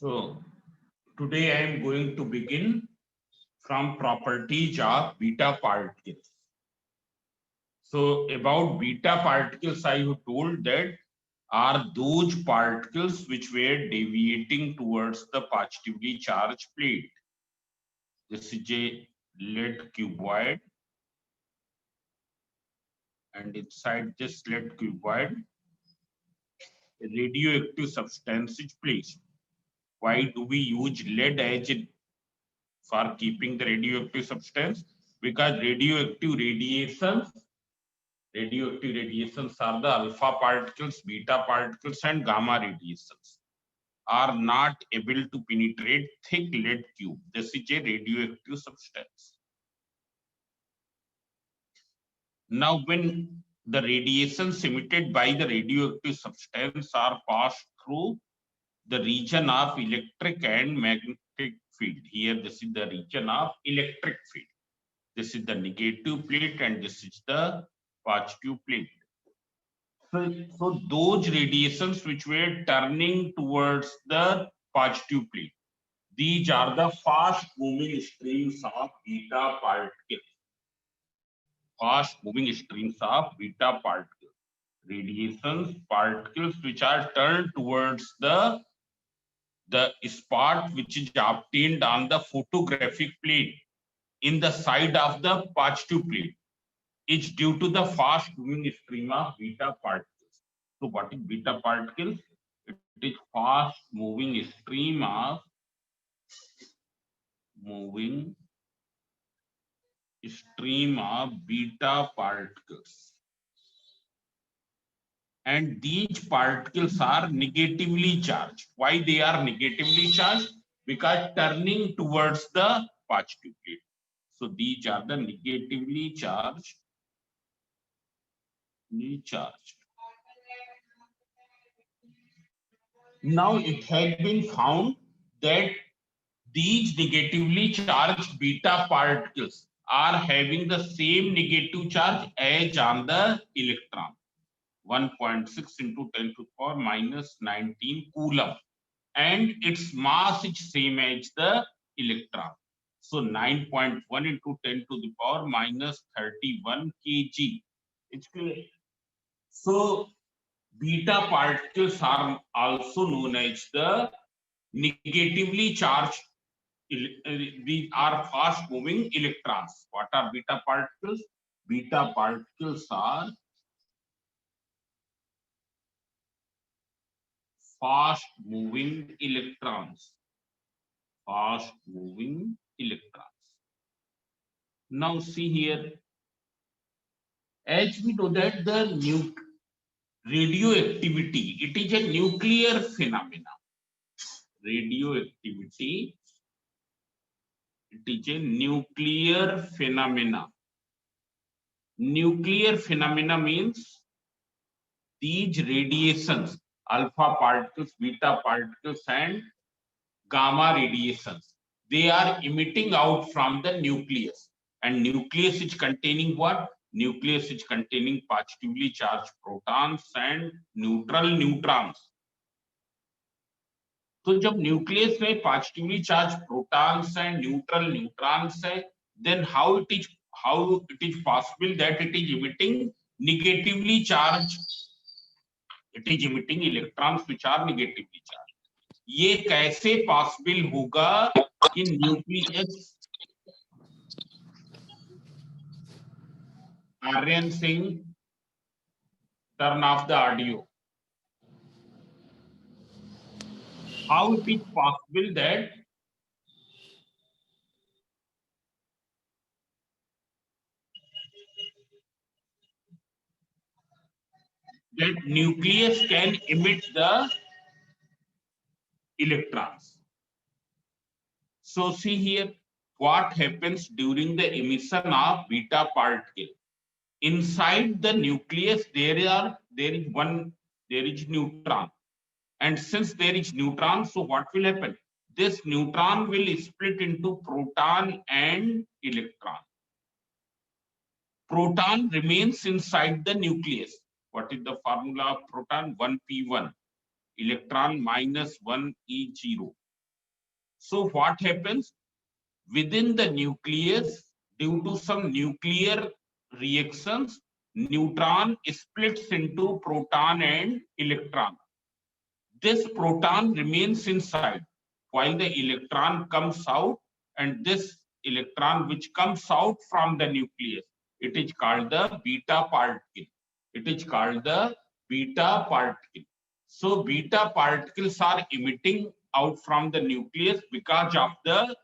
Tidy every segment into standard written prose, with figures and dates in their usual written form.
So today I am going to begin from properties of beta particles. So about beta particles, I have told that are those particles which were deviating towards the positively charged plate. This is a lead cuboid, and inside this lead cuboid, a radioactive substance is placed. Why do we use lead as for keeping the radioactive substance? Because radioactive radiations are the alpha particles, beta particles, and gamma radiations are not able to penetrate thick lead tube. This is a radioactive substance. Now, when the radiations emitted by the radioactive substance are passed through the region of electric and magnetic field. Here, this is the region of electric field. This is the negative plate and this is the positive plate. So those radiations which were turning towards the positive plate, these are the fast moving streams of beta particles. Fast moving streams of beta particles. Radiations, particles which are turned towards the spot which is obtained on the photographic plane in the side of the positive plate is due to the fast moving stream of beta particles. So what is beta particles? It is fast moving stream of beta particles. And these particles are negatively charged. Why they are negatively charged? Because turning towards the positive plate. So these are the negatively charged. Now it has been found that these negatively charged beta particles are having the same negative charge as on the electron. 1.6 into 10 to the power minus 19 coulomb, and its mass is same as the electron. So 9.1 into 10 to the power minus 31 kg. It's clear. So beta particles are also known as the negatively charged. These are fast moving electrons. What are beta particles? Beta particles are fast moving electrons. Fast moving electrons. Now see here, as we know that the radioactivity, it is a nuclear phenomena. Radioactivity, it is a nuclear phenomena. Nuclear phenomena means these radiations, alpha particles, beta particles, and gamma radiations, they are emitting out from the nucleus. And nucleus is containing what? Nucleus is containing positively charged protons and neutral neutrons. तो जब nucleus में positively charge protons and neutral neutrons है, then how it is possible that it is emitting negatively charged, it is emitting electrons which are negatively charged. ये कैसे possible होगा कि nucleus, Aryan Singh, turn off the audio. How it is possible that nucleus can emit the electrons? So see here what happens during the emission of beta particle. Inside the nucleus there is neutron, and since there is neutron, so what will happen? This neutron will split into proton and electron. Proton remains inside the nucleus. What is the formula of proton? 1p1. Electron minus 1e0. So what happens within the nucleus? Due to some nuclear reactions, neutron splits into proton and electron. This proton remains inside while the electron comes out, and this electron which comes out from the nucleus, it is called the beta particle. It is called the beta particle. So beta particles are emitting out from the nucleus because of the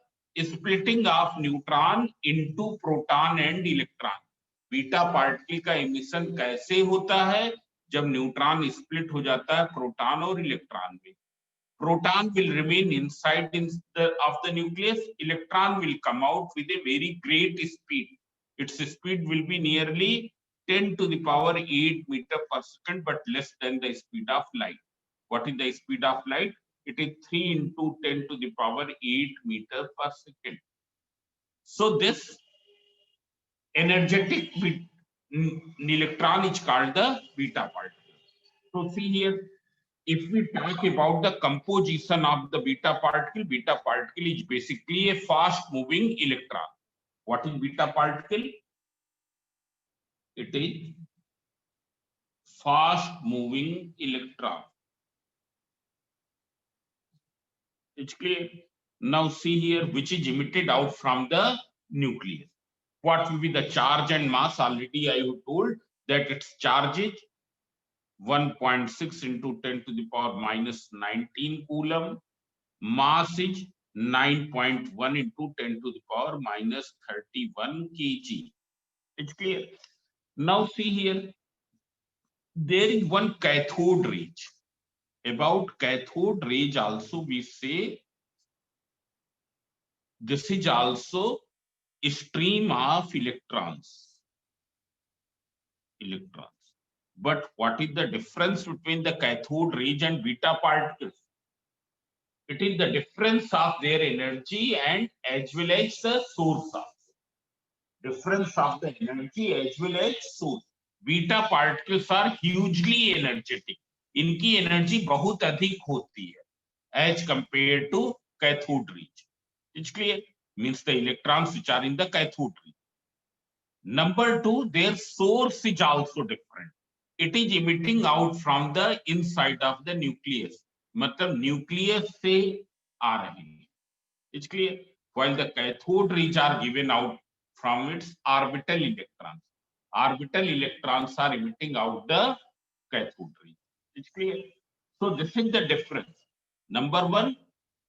splitting of neutron into proton and electron. Beta particle का emission कैसे होता है? जब neutron split हो जाता है proton और electron में. Proton will remain inside of the nucleus. Electron will come out with a very great speed. Its speed will be nearly 10 to the power 8 meter per second, but less than the speed of light. What is the speed of light? It is 3 into 10 to the power 8 meter per second. So this energetic electron is called the beta particle. So see here, if we talk about the composition of the beta particle is basically a fast moving electron. What is beta particle? It is fast moving electron. It's clear. Now see here, which is emitted out from the nucleus. What will be the charge and mass? Already I have told that its charge is 1.6 into 10 to the power minus 19 coulomb. Mass is 9.1 into 10 to the power minus 31 kg. It's clear. Now see here, there is one cathode rays. About cathode rays also we say this is also a stream of electrons. But what is the difference between the cathode rays and beta particles? It is the difference of their energy and as well as the source of difference of the energy as well as source. Beta particles are hugely energetic. इनकी energy बहुत अधिक होती है as compared to cathode rays. It's clear. Means the electrons which are in the cathode ray. Number two, their source is also different. It is emitting out from the inside of the nucleus. मतलब nucleus से आ रही है. It's clear. While the cathode rays are given out from its orbital electrons. Orbital electrons are emitting out the cathode ray. It's clear. So this is the difference. Number one,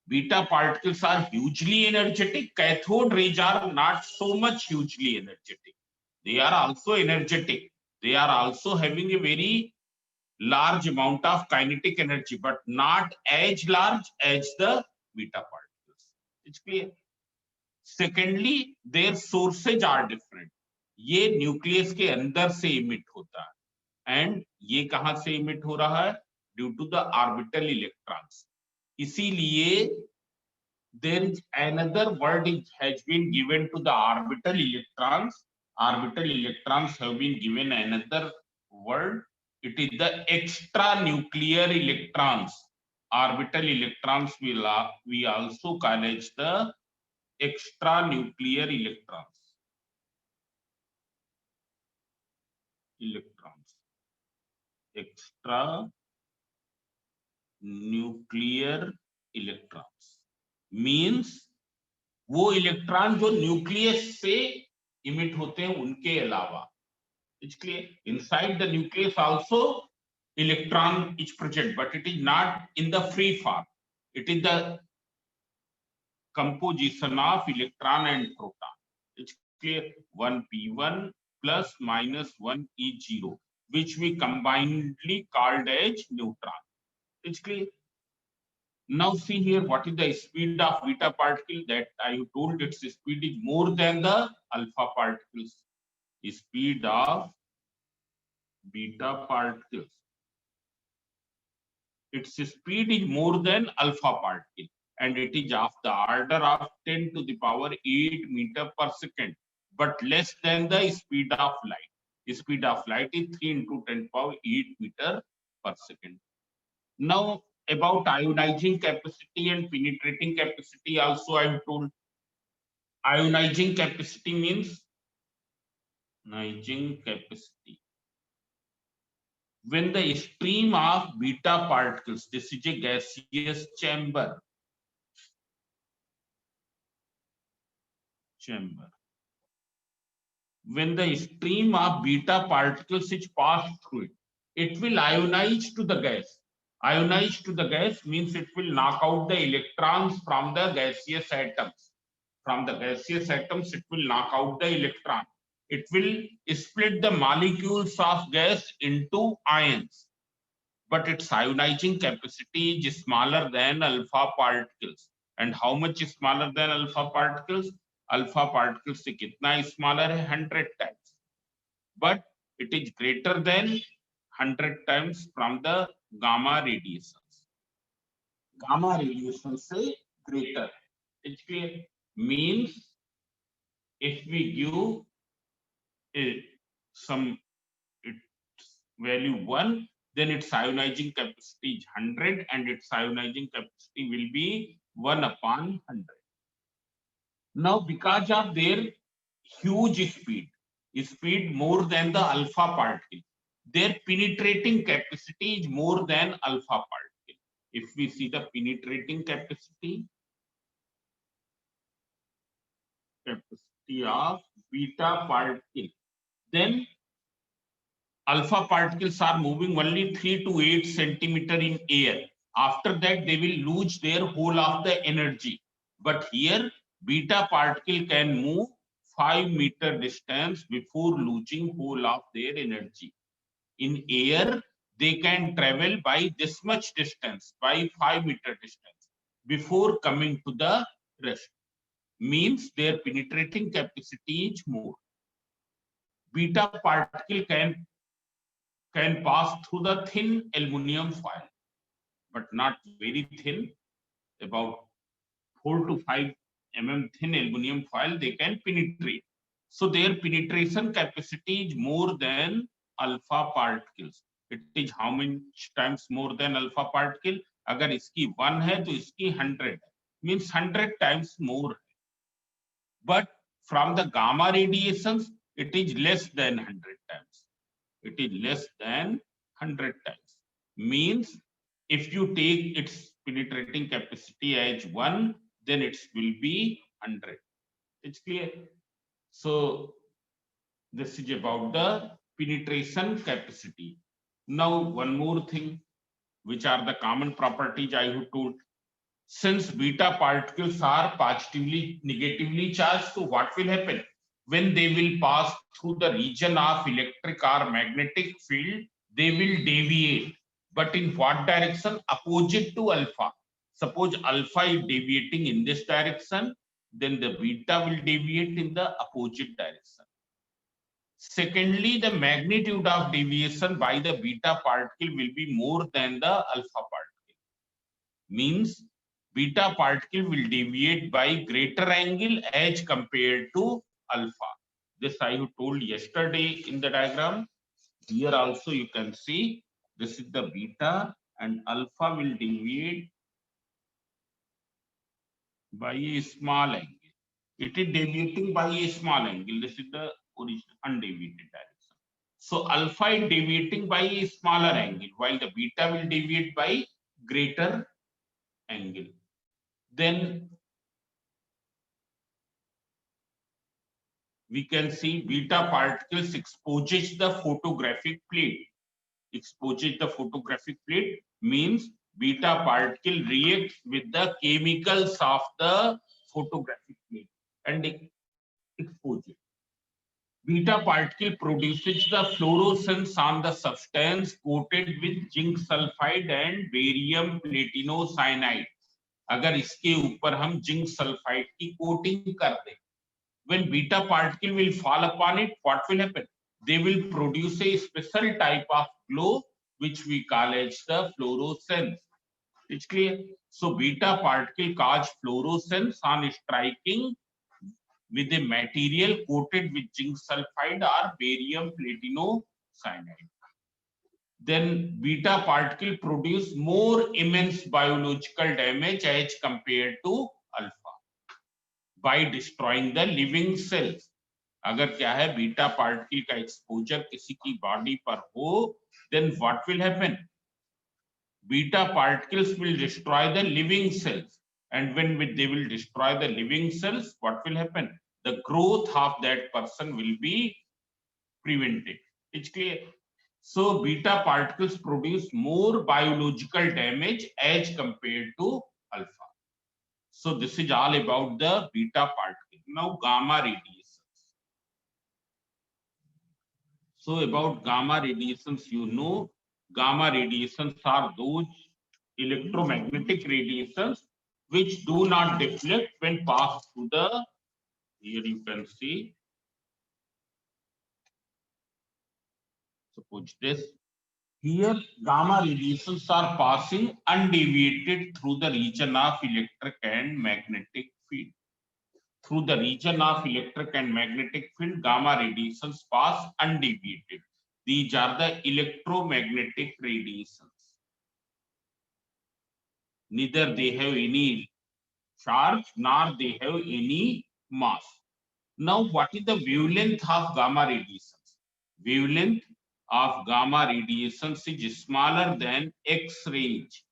beta particles are hugely energetic. Cathode rays are not so much hugely energetic. They are also energetic. They are also having a very large amount of kinetic energy, but not as large as the beta particles. It's clear. Secondly, their sources are different. ये nucleus के अंदर से emit होता है and ये कहां से emit हो रहा है? Due to the orbital electrons. इसीलिए there is another word has been given to the orbital electrons. Orbital electrons have been given another word. It is the extra nuclear electrons. Orbital electrons we also call it the extra nuclear electrons. Extra nuclear electrons means वो electron जो nucleus से emit होते हैं उनके अलावा. It's clear. Inside the nucleus also electron is present, but it is not in the free form. It is the composition of electron and proton. It's clear. 1p1 plus minus 1e0, which we combinedly called as neutron. It's clear. Now see here, what is the speed of beta particle? That I told its speed is more than the alpha particles. Speed of beta particles. Its speed is more than alpha particle and it is of the order of 10 to the power 8 meter per second, but less than the speed of light. The speed of light is 3 into 10 power 8 meter per second. Now About ionizing capacity and penetrating capacity also I have told. Ionizing capacity means ionizing capacity. When the stream of beta particles, this is a gaseous chamber. When the stream of beta particles is passed through it, it will ionize to the gas. Ionize to the gas means it will knock out the electrons from the gaseous atoms. From the gaseous atoms, it will knock out the electron. It will split the molecules of gas into ions. But its ionizing capacity is smaller than alpha particles. And how much is smaller than alpha particles? Alpha particles से कितना smaller है? 100 times. But it is greater than 100 times from the gamma radiations. Gamma radiation से greater. It's clear. Means if we give some value 1, then its ionizing capacity is 100 and its ionizing capacity will be 1 upon 100. Now, because of their huge speed more than the alpha particle, their penetrating capacity is more than alpha particle. If we see the penetrating capacity of beta particle, then alpha particles are moving only 3 to 8 centimeter in air. After that, they will lose their whole of the energy. But here, beta particle can move 5-meter distance before losing whole of their energy. In air, they can travel by this much distance, by 5-meter distance, before coming to the rest. Means their penetrating capacity is more. Beta particle can pass through the thin aluminum foil, but not very thin, about 4 to 5 mm thin aluminum foil they can penetrate. So their penetration capacity is more than alpha particles. It is how many times more than alpha particle? अगर इसकी 1 है तो इसकी 100 means 100 times more. But from the gamma radiations, it is less than 100 times. It is less than 100 times. Means if you take its penetrating capacity as 1, then it will be 100. It's clear. So this is about the penetration capacity. Now one more thing, which are the common properties I have told. Since beta particles are positively, negatively charged, so what will happen? When they will pass through the region of electric or magnetic field, they will deviate. But in what direction? Opposite to alpha. Suppose alpha is deviating in this direction, then the beta will deviate in the opposite direction. Secondly, the magnitude of deviation by the beta particle will be more than the alpha particle. Means beta particle will deviate by greater angle as compared to alpha. This I have told yesterday in the diagram. Here also you can see this is the beta and alpha will deviate by a small angle. It is deviating by a small angle. This is the original undeviated direction. So alpha is deviating by a smaller angle while the beta will deviate by greater angle. Then we can see beta particles exposes the photographic plate. Exposes the photographic plate means beta particle reacts with the chemicals of the photographic plate and expose it. Beta particle produces the fluorescence on the substance coated with zinc sulfide and barium platinocyanide. अगर इसके ऊपर हम zinc sulphide की coating कर दें, when beta particle will fall upon it, what will happen? They will produce a special type of glow which we call as the fluorescence. It's clear. So beta particle cause fluorescence on striking with a material coated with zinc sulfide or barium platinocyanide. then beta particle produce more immense biological damage as compared to alpha by destroying the living cells. अगर क्या है beta particle का exposure किसी की body पर हो, then what will happen? Beta particles will destroy the living cells, and when they will destroy the living cells, what will happen? The growth of that person will be prevented. It's clear. So beta particles produce more biological damage as compared to alpha. So this is all about the beta particle. Now gamma radiations. So about gamma radiations, you know, gamma radiations are those electromagnetic radiations which do not deflect when passed through the, here you can see, suppose this, here gamma radiations are passing undeviated through the region of electric and magnetic field. Through the region of electric and magnetic field, gamma radiations pass undeviated. These are the electromagnetic radiations. Neither they have any charge nor they have any mass. Now, what is the wavelength of gamma radiations? Wavelength of gamma radiations is smaller than X-rays.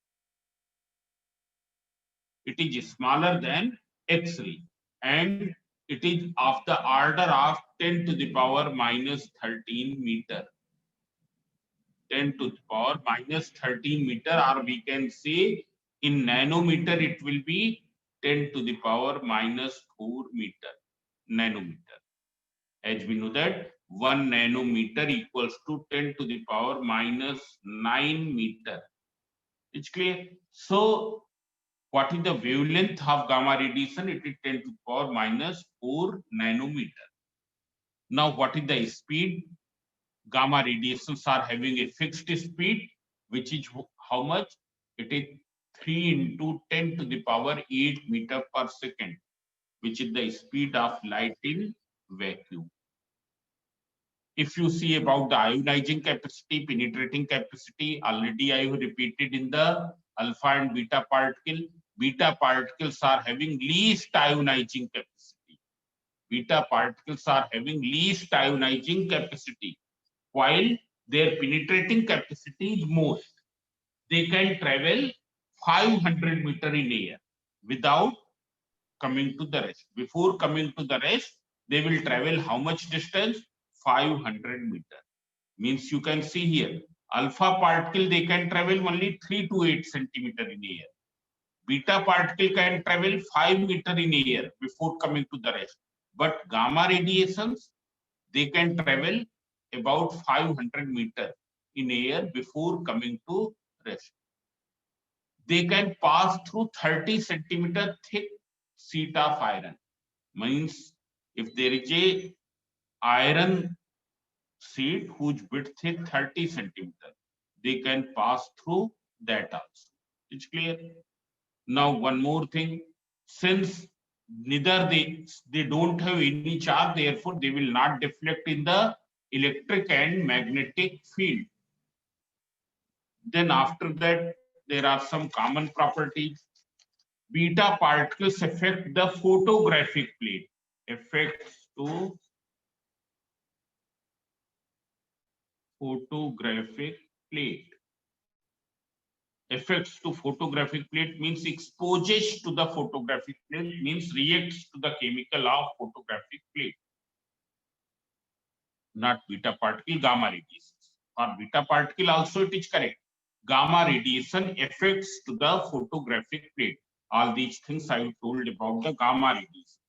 It is smaller than X-ray, and it is of the order of 10 to the power minus 13 meter. 10 to the power minus 13 meter, or we can say in nanometer it will be 10 to the power minus 4 meter, nanometer. As we know that 1 nanometer equals to 10 to the power minus 9 meter. It's clear. So what is the wavelength of gamma radiation? It is 10 to the power minus 4 nanometer. Now what is the speed? Gamma radiations are having a fixed speed, which is how much? It is 3 into 10 to the power 8 meter per second, which is the speed of light in vacuum. If you see about the ionizing capacity, penetrating capacity, already I have repeated in the alpha and beta particle. Beta particles are having least ionizing capacity. Beta particles are having least ionizing capacity, while their penetrating capacity is most. They can travel 500 meter in air without coming to the rest. Before coming to the rest, they will travel how much distance? 500 meter. Means you can see here, alpha particle, they can travel only 3 to 8 centimeter in air. Beta particle can travel 5 meter in air before coming to the rest. But gamma radiations, they can travel about 500 meter in air before coming to rest. They can pass through 30 centimeter thick sheet of iron. Means if there is a iron sheet whose width is 30 centimeter, they can pass through that also. It's clear. Now one more thing, since neither they don't have any charge, therefore they will not deflect in the electric and magnetic field. Then after that, there are some common properties. Beta particles affect the photographic plate. Effects to photographic plate. Effects to photographic plate means exposures to the photographic plate, means reacts to the chemical of photographic plate. Not beta particle, gamma radiations. For beta particle also it is correct. Gamma radiation affects to the photographic plate. All these things I told about the gamma radiation.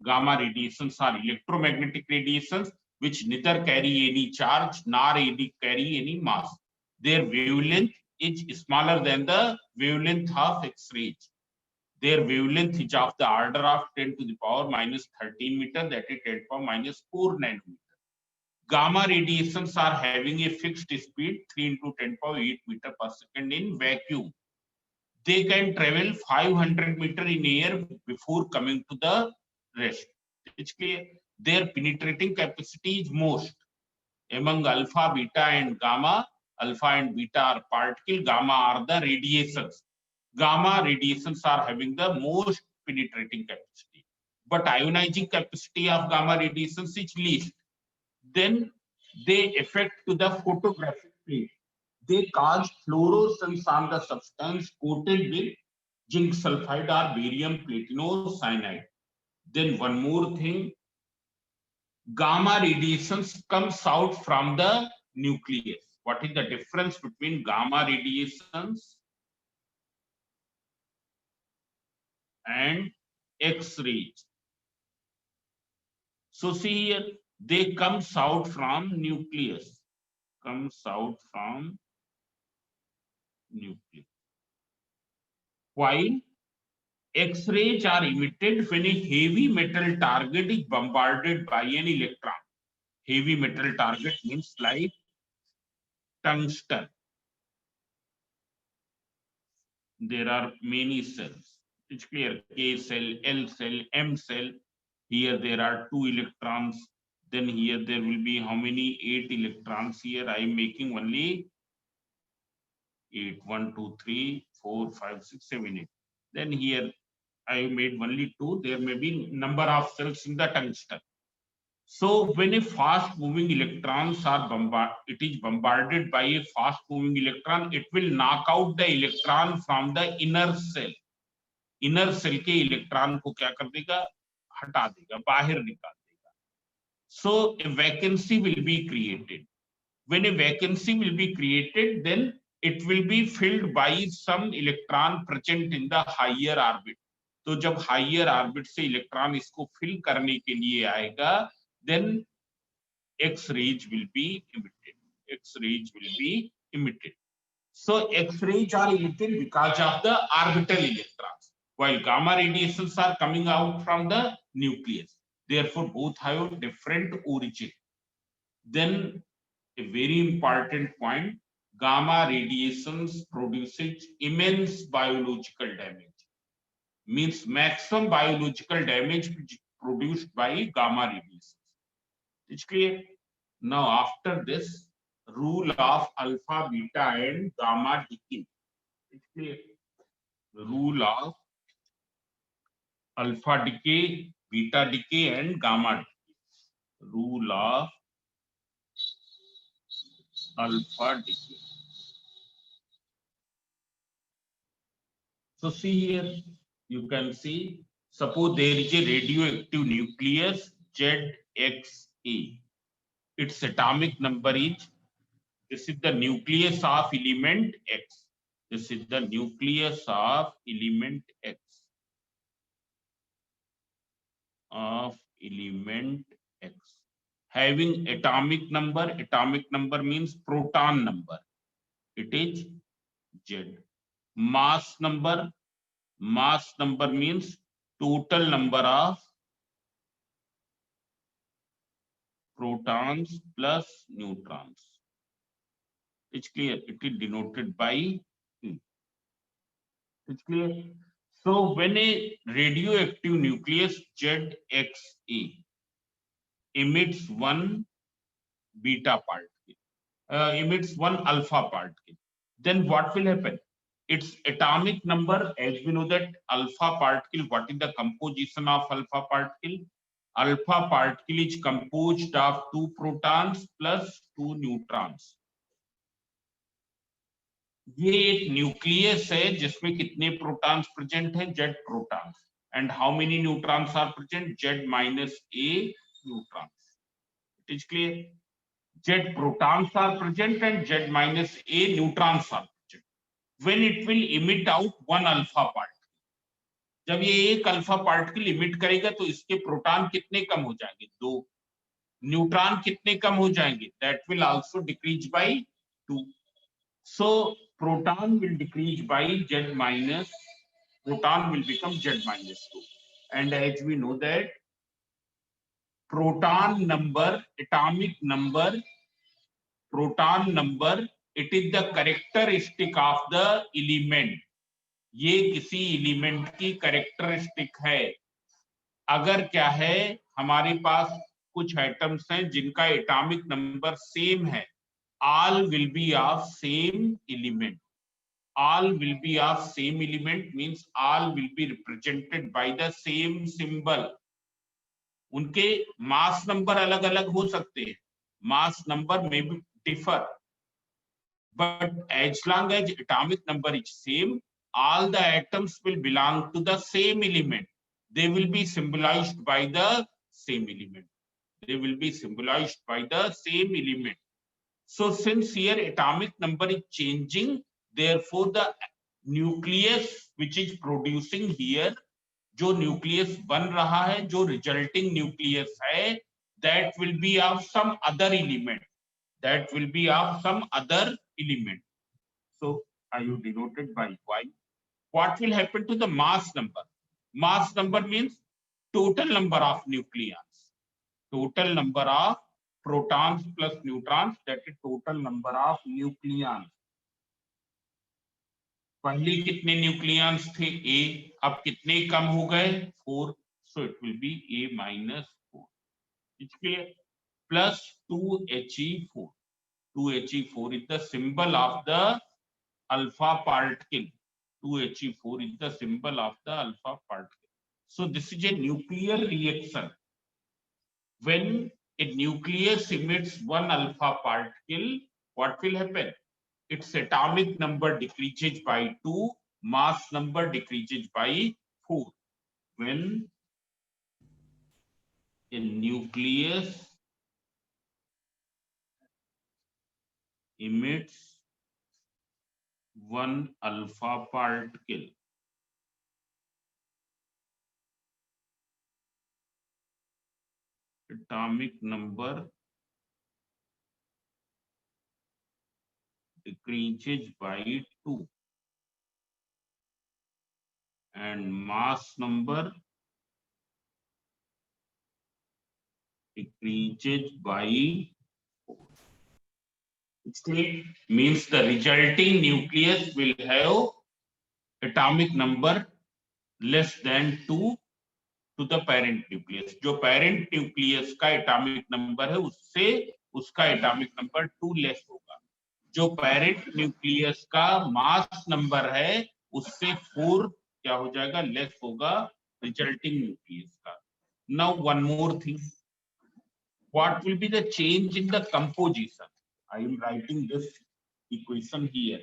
Gamma radiations are electromagnetic radiations which neither carry any charge nor carry any mass. Their wavelength is smaller than the wavelength of X-rays. Their wavelength is of the order of 10 to the power minus 13 meter, that is 10 to the power minus 4 nanometer. Gamma radiations are having a fixed speed 3 into 10 to the power 8 meter per second in vacuum. They can travel 500 meter in air before coming to the rest. It's clear. Their penetrating capacity is most. Among alpha, beta, and gamma, alpha and beta are particle, gamma are the radiations. Gamma radiations are having the most penetrating capacity, but ionizing capacity of gamma radiations is least. Then they affect to the photographic plate. They cause fluorescence on the substance coated with zinc sulfide or barium platinocyanide. Then one more thing, gamma radiations comes out from the nucleus. What is the difference between gamma radiations and X-rays? So see here, they comes out from nucleus, comes out from nucleus. While X-rays are emitted when a heavy metal target is bombarded by an electron. Heavy metal target means like tungsten. There are many cells. It's clear, K cell, L cell, M cell. Here there are 2 electrons. Then here there will be how many? 8 electrons. Here I am making only 8. 1, 2, 3, 4, 5, 6, 7, 8. Then here I made only 2. There may be number of cells in the tungsten. So when a fast moving electrons are it is bombarded by a fast moving electron, it will knock out the electron from the inner cell. Inner cell के electron को क्या कर देगा? हटा देगा, बाहर निकाल देगा. So a vacancy will be created. When a vacancy will be created, then it will be filled by some electron present in the higher orbit. तो जब higher orbit से electron इसको fill करने के लिए आएगा, then X-rays will be emitted. X-rays will be emitted. So X-rays are emitted because of the orbital electrons, while gamma radiations are coming out from the nucleus. Therefore, both have different origin. Then a very important point, gamma radiations produces immense biological damage. Means maximum biological damage produced by gamma radiations. It's clear? Now after this, rule of alpha, beta and gamma decay. It's clear? The rule of alpha decay, beta decay and gamma decay. Rule of alpha decay. So see here, you can see, suppose there is a radioactive nucleus ZXA. Its atomic number is, this is the nucleus of element X. This is the nucleus of element X. Of element X. Having atomic number means proton number. It is Z. Mass number means total number of protons plus neutrons. It's clear. It is denoted by E. It's clear. So when a radioactive nucleus ZXA emits one beta particle, emits one alpha particle, then what will happen? Its atomic number, as we know that alpha particle, what is the composition of alpha particle? Alpha particle is composed of 2 protons plus 2 neutrons. ये एक nucleus है जिसमें कितने protons present हैं? Z protons. And how many neutrons are present? Z minus A neutrons. It is clear. Z protons are present and Z minus A neutrons are present. When it will emit out one alpha particle. जब ये एक alpha particle emit करेगा तो इसके proton कितने कम हो जाएंगे? 2. Neutron कितने कम हो जाएंगे? That will also decrease by 2. So proton will decrease by Z minus, proton will become Z minus 2. And as we know that proton number, atomic number, proton number, it is the characteristic of the element. ये किसी element की characteristic है. अगर क्या है, हमारे पास कुछ atoms हैं जिनका एटॉमिक नंबर सेम है, all will be of same element. All will be of same element means all will be represented by the same symbol. उनके मास नंबर अलग अलग हो सकते हैं, मास नंबर में भी differ, but as long as atomic number is same, all the atoms will belong to the same element. They will be symbolized by the same element. They will be symbolized by the same element. So since here atomic number is changing, therefore the nucleus which is producing here, जो nucleus बन रहा है, जो resulting nucleus है, that will be of some other element. That will be of some other element. So I have denoted by Y. What will happen to the mass number? Mass number means total number of nucleons. Total number of protons plus neutrons, that is total number of nucleons. पहले कितने nucleons थे ए, अब कितने कम हो गए 4, so it will be A minus 4, इसके plus 2He4. 2He4 is the symbol of the alpha particle. 2He4 is the symbol of the alpha particle. So this is a nuclear reaction. When a nucleus emits one alpha particle, what will happen? Its atomic number decreases by 2, mass number decreases by 4. When a nucleus emits one alpha particle, atomic number decreases by 2 and mass number decreases by 4. It means the resulting nucleus will have atomic number less than 2 to the parent nucleus. जो parent nucleus का atomic number है उससे उसका atomic number 2 less होगा. जो parent nucleus का mass number है उससे 4 क्या हो जाएगा, less होगा resulting nucleus का. Now one more thing, what will be the change in the composition? I am writing this equation here.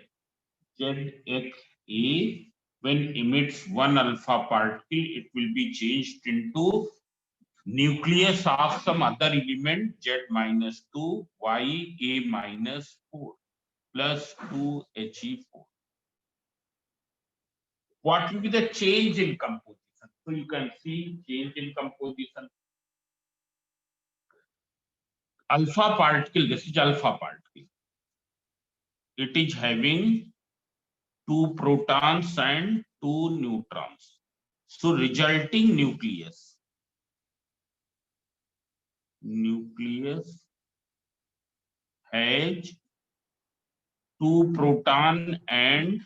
ZXA, when emits one alpha particle, it will be changed into nucleus of some other element Z minus 2, Y A minus 4 plus 2He4. What will be the change in composition? So you can see change in composition. Alpha particle, this is alpha particle. It is having 2 protons and 2 neutrons. So resulting nucleus has 2 proton and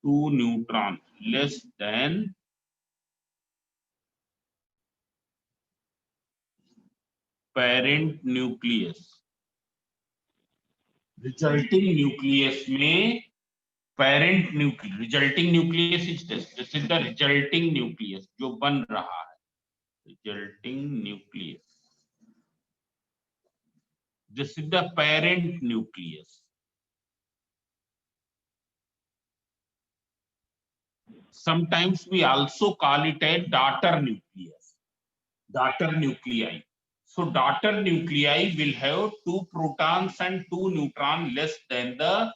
2 neutron less than parent nucleus. Resulting nucleus में parent nucleus, resulting nucleus is this is the resulting nucleus जो बन रहा है, resulting nucleus. This is the parent nucleus. Sometimes we also call it a daughter nucleus, daughter nuclei. So daughter nuclei will have 2 protons and 2 neutrons less than the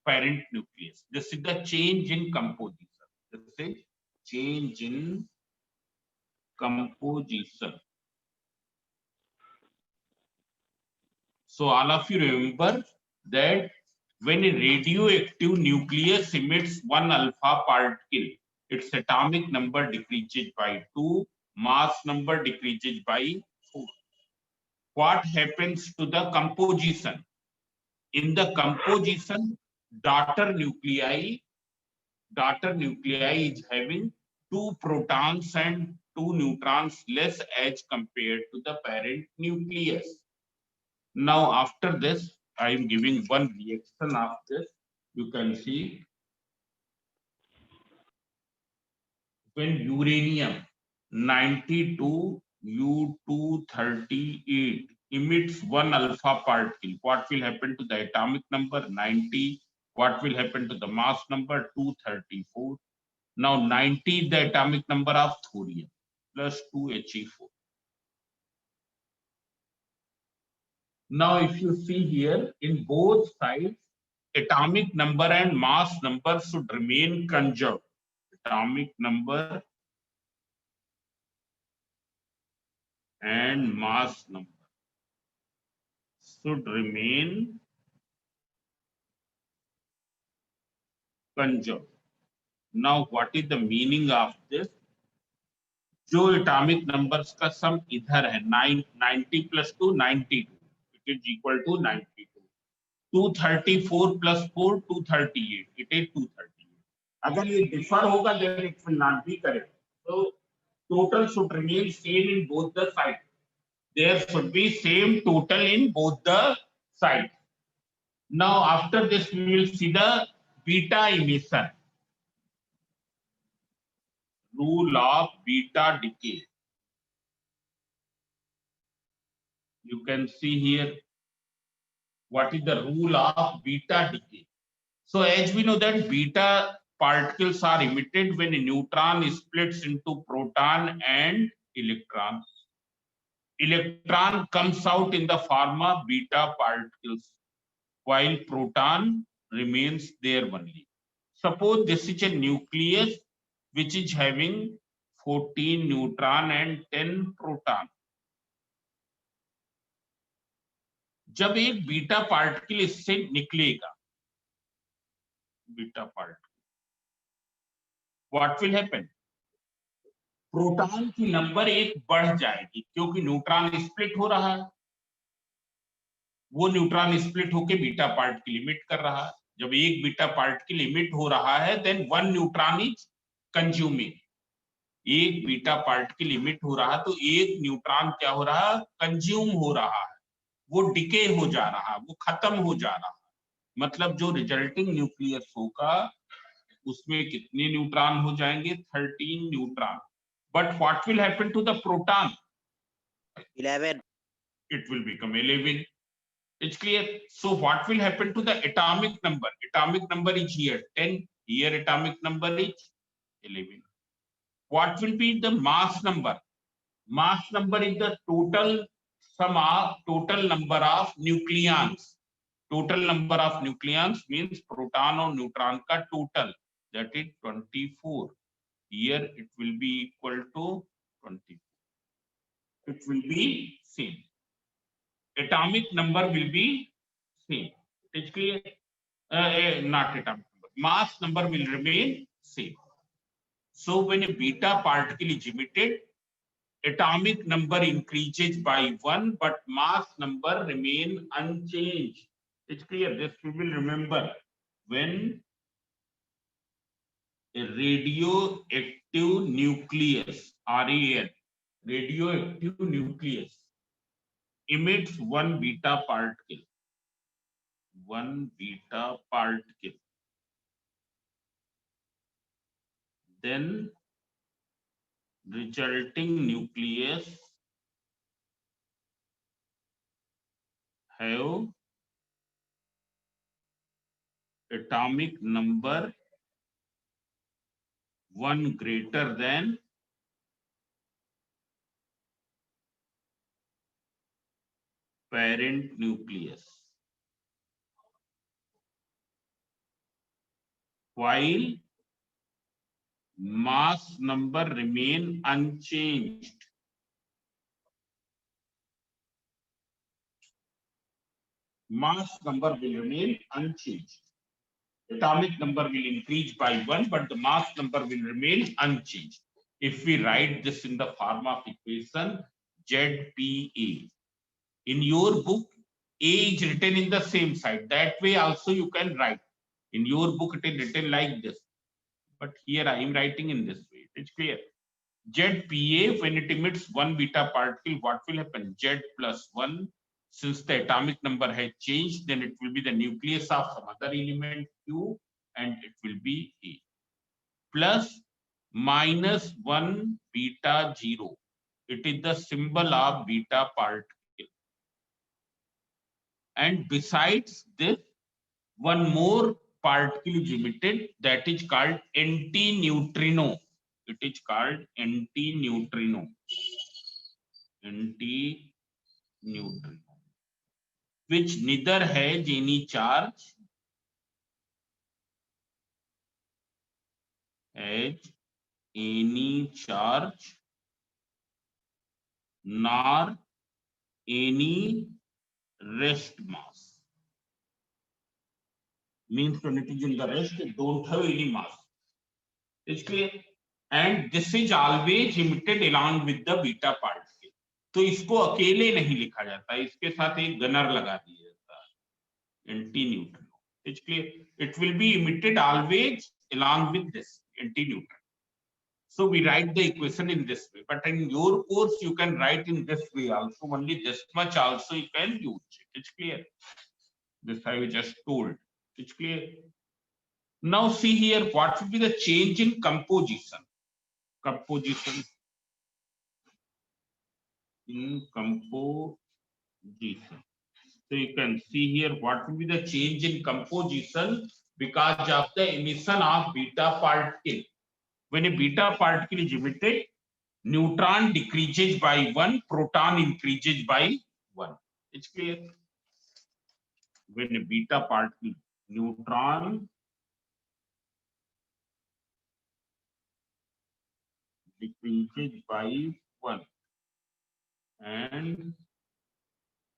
parent nucleus. This is the change in composition. This is change in composition. So all of you remember that when a radioactive nucleus emits one alpha particle, its atomic number decreases by 2, mass number decreases by 4. What happens to the composition? In the composition, daughter nuclei is having 2 protons and 2 neutrons less as compared to the parent nucleus. Now after this, I am giving one reaction of this. You can see when uranium 92 U238 emits one alpha particle, what will happen to the atomic number 90? What will happen to the mass number 234? Now 90 is the atomic number of thorium plus 2He4. Now if you see here in both sides, atomic number and mass number should remain conserved. Atomic number and mass number should remain conserved. Now what is the meaning of this? जो atomic numbers का sum इधर है 90 plus 2 92, it is equal to 92. 234 plus 4 238, it is 238. अगर ये differ होगा then it will not be correct. So total should remain same in both the sides. There should be same total in both the sides. Now after this we will see the beta emission. Rule of beta decay. You can see here what is the rule of beta decay. So as we know that beta particles are emitted when a neutron splits into proton and electron. Electron comes out in the form of beta particles while proton remains there only. Suppose this is a nucleus which is having 14 neutron and 10 proton. जब एक beta particle इससे निकलेगा, beta particle, what will happen? Proton की number एक बढ़ जाएगी क्योंकि neutron split हो रहा है. वो न्यूट्रॉन स्प्लिट होके बीटा पार्टिकल इमिट कर रहा है. जब एक बीटा पार्टिकल इमिट हो रहा है then one neutron is consuming. एक बीटा पार्टिकल इमिट हो रहा है तो एक न्यूट्रॉन क्या हो रहा है? कंज्यूम हो रहा है. वो डिके हो जा रहा है, वो खत्म हो जा रहा है. मतलब जो रिजल्टिंग न्यूक्लियस होगा उसमें कितने न्यूट्रॉन हो जाएंगे? 13 neutron. But what will happen to the proton? 11. It will become 11. It's clear. So what will happen to the atomic number? Atomic number is here 10. Here atomic number is 11. What will be the mass number? Mass number is the total sum of total number of nucleons. Total number of nucleons means proton or neutron ka total, that is 24. Here it will be equal to 24. It will be same. Atomic number will be same. It is clear? Not atomic number. Mass number will remain same. So when a beta particle is emitted, atomic number increases by 1, but mass number remain unchanged. It's clear. This we will remember when a radioactive nucleus, RAN, radioactive nucleus emits one beta particle. One beta particle. Then resulting nucleus have atomic number 1 greater than parent nucleus, while mass number remain unchanged. Mass number will remain unchanged. Atomic number will increase by 1, but the mass number will remain unchanged. If we write this in the form of equation ZPA, in your book, A is written in the same side. That way also you can write. In your book, it is written like this. But here I am writing in this way. It's clear. ZPA, when it emits one beta particle, what will happen? Z plus 1 since the atomic number has changed, then it will be the nucleus of some other element Q, and it will be A, plus minus 1 beta 0. It is the symbol of beta particle. And besides this, one more particle is emitted, that is called antineutrino. It is called antineutrino. Antineutrino, which neither has any charge, nor any rest mass. Means when it is in the rest, it don't have any mass. It's clear? And this is always emitted along with the beta particle. तो इसको अकेले नहीं लिखा जाता, इसके साथ एक gunner लगा दिया जाता है, antineutrino. It's clear? It will be emitted always along with this antineutrino. So we write the equation in this way, but in your course you can write in this way also. Only this much also you can use. It's clear? This I just told. It's clear? Now see here, what will be the change in composition? Composition. So you can see here what will be the change in composition because of the emission of beta particle. When a beta particle is emitted, neutron decreases by 1, proton increases by 1. It's clear? When a beta particle, neutron decreases by 1 and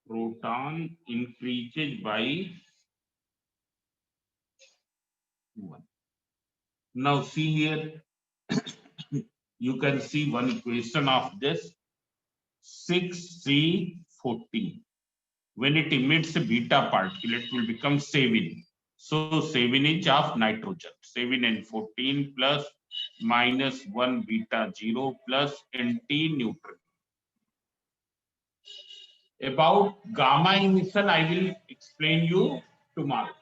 proton increases by 1. Now see here, you can see one equation of this 6C14. When it emits a beta particle, it will become 7. So 7 is of nitrogen. 7 and 14 plus minus 1 beta 0 plus antineutrino. About gamma emission, I will explain you tomorrow.